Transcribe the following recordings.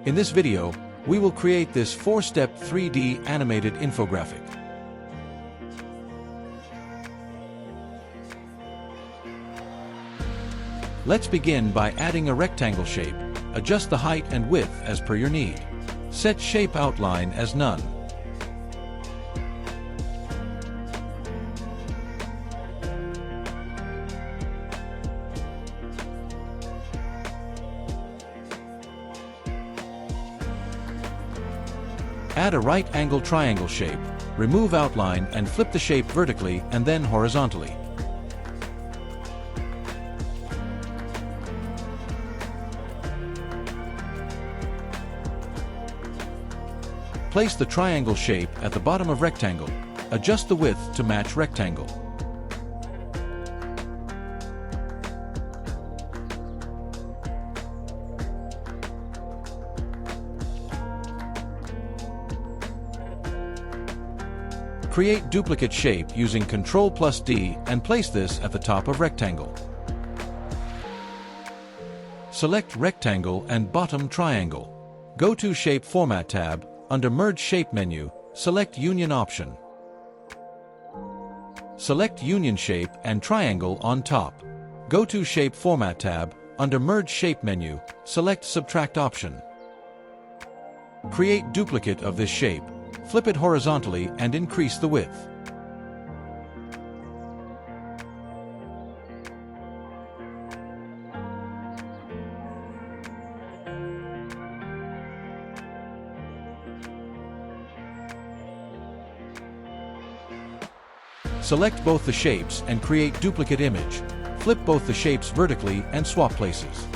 In this video, we will create this 4-step 3D animated infographic. Let's begin by adding a rectangle shape. Adjust the height and width as per your need. Set shape outline as none. Add a right angle triangle shape. Remove outline and flip the shape vertically and then horizontally. Place the triangle shape at the bottom of rectangle. Adjust the width to match rectangle. Create duplicate shape using Ctrl+D and place this at the top of rectangle. Select rectangle and bottom triangle. Go to Shape Format tab. Under Merge Shape menu, select Union option. Select Union Shape and Triangle on top. Go to Shape Format tab. Under Merge Shape menu, select Subtract option. Create duplicate of this shape. Flip it horizontally and increase the width. Select both the shapes and create duplicate image. Flip both the shapes vertically and swap places.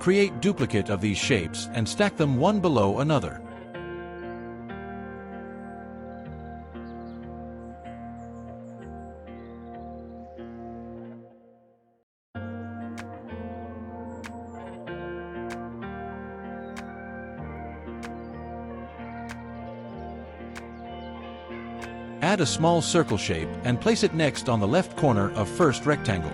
Create duplicate of these shapes and stack them one below another. Add a small circle shape and place it next on the left corner of first rectangle.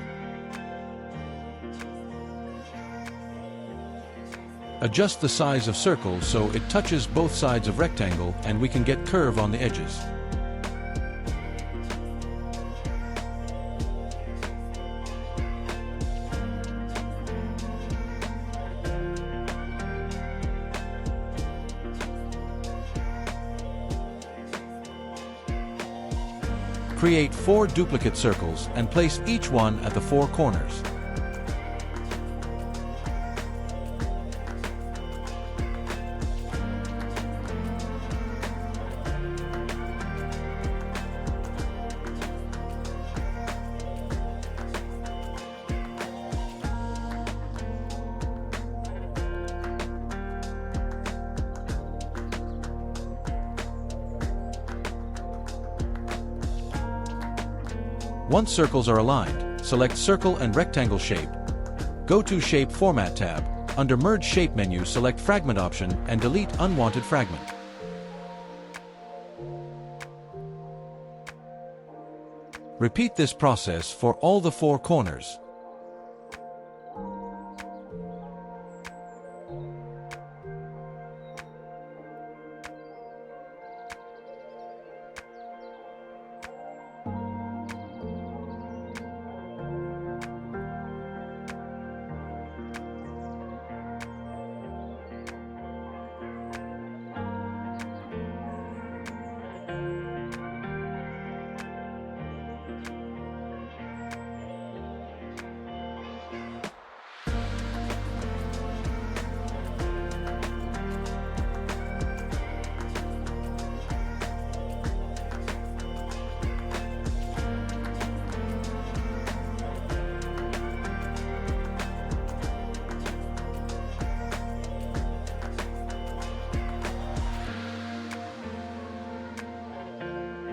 Adjust the size of circle so it touches both sides of rectangle and we can get curve on the edges. Create 4 duplicate circles and place each one at the 4 corners. Once circles are aligned, select Circle and Rectangle Shape. Go to Shape Format tab. Under Merge Shape menu, select Fragment option and delete unwanted fragment. Repeat this process for all the 4 corners.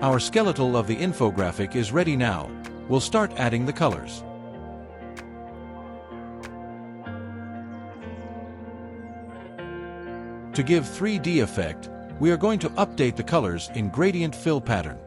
Our skeletal of the infographic is ready now. We'll start adding the colors. To give 3D effect, we are going to update the colors in gradient fill pattern.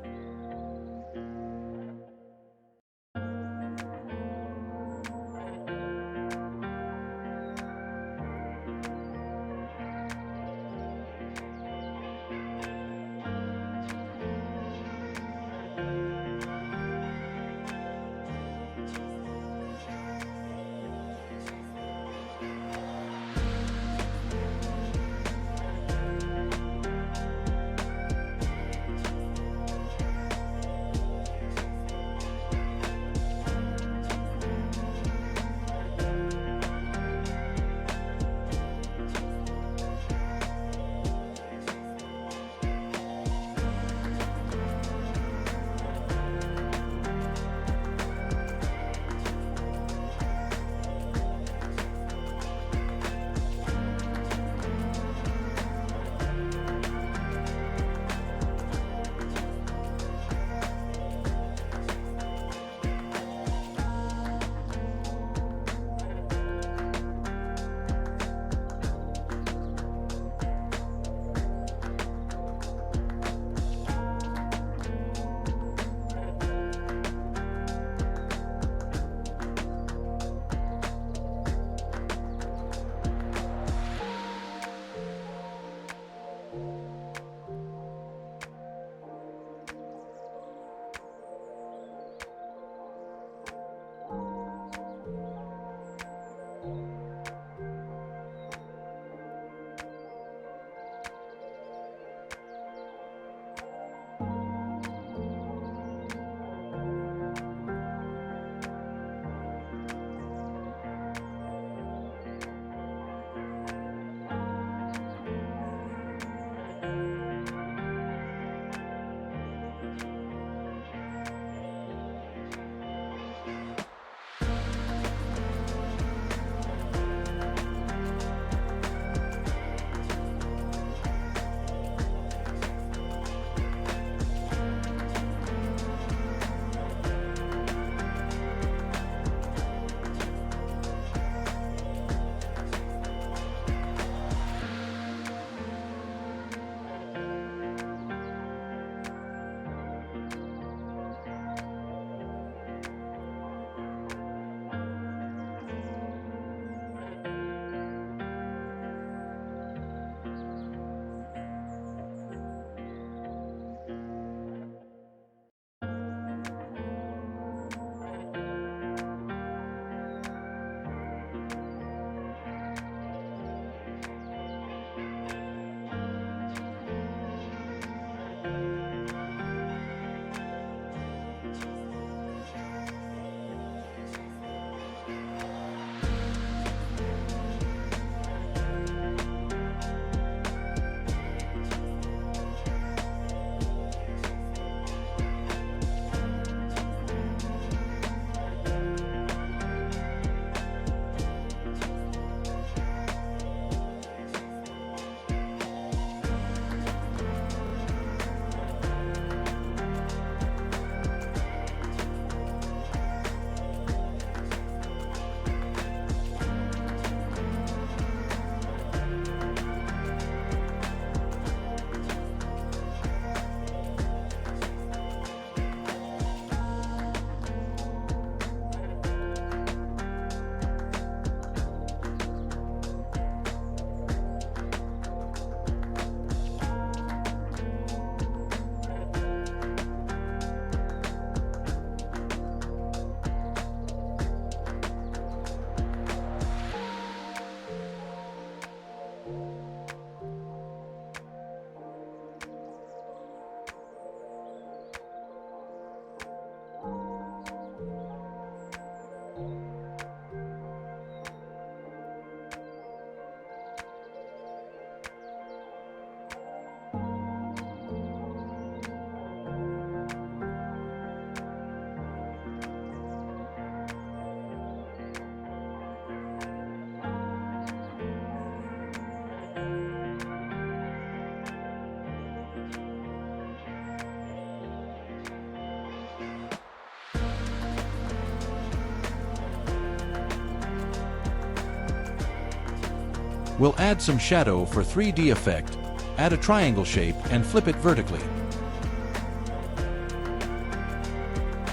We'll add some shadow for 3D effect, add a triangle shape and flip it vertically.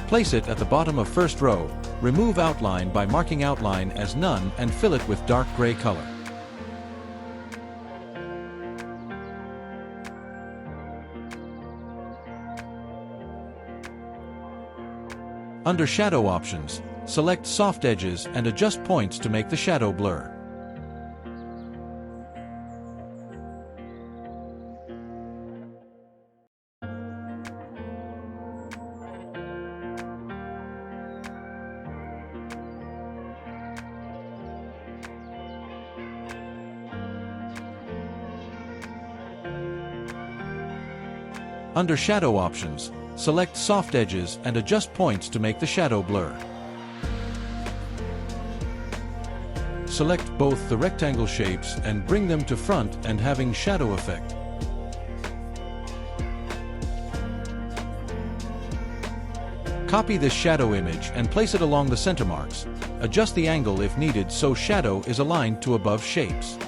Place it at the bottom of first row, remove outline by marking outline as none and fill it with dark gray color. Under Shadow options, select Soft Edges and adjust points to make the shadow blur. Under Shadow options, select Soft Edges and adjust points to make the shadow blur. Select both the rectangle shapes and bring them to front and having shadow effect. Copy this shadow image and place it along the center marks. Adjust the angle if needed so shadow is aligned to above shapes.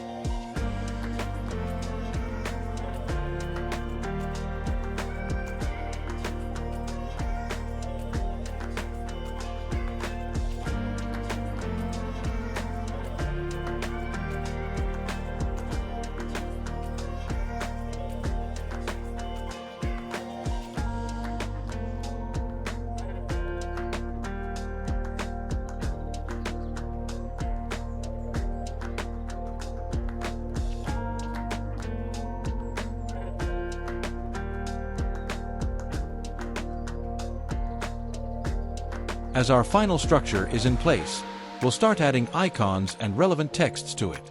As our final structure is in place, we'll start adding icons and relevant texts to it.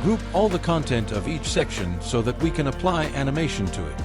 Group all the content of each section so that we can apply animation to it.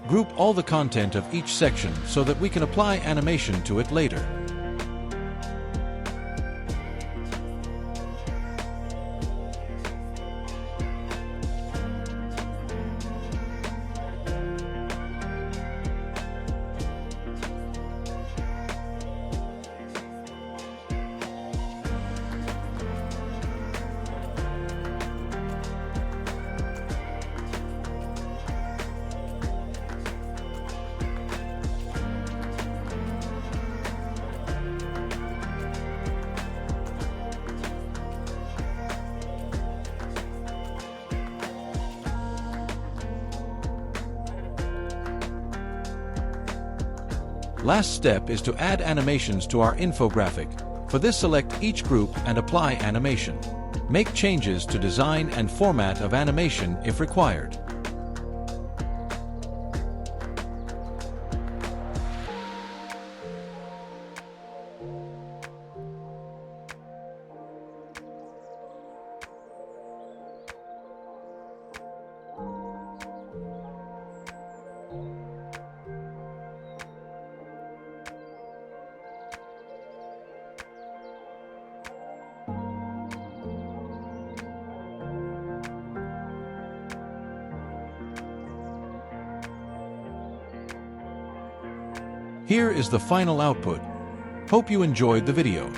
Group all the content of each section so that we can apply animation to it later. Last step is to add animations to our infographic. For this, select each group and apply animation. Make changes to design and format of animation if required. Here is the final output. Hope you enjoyed the video.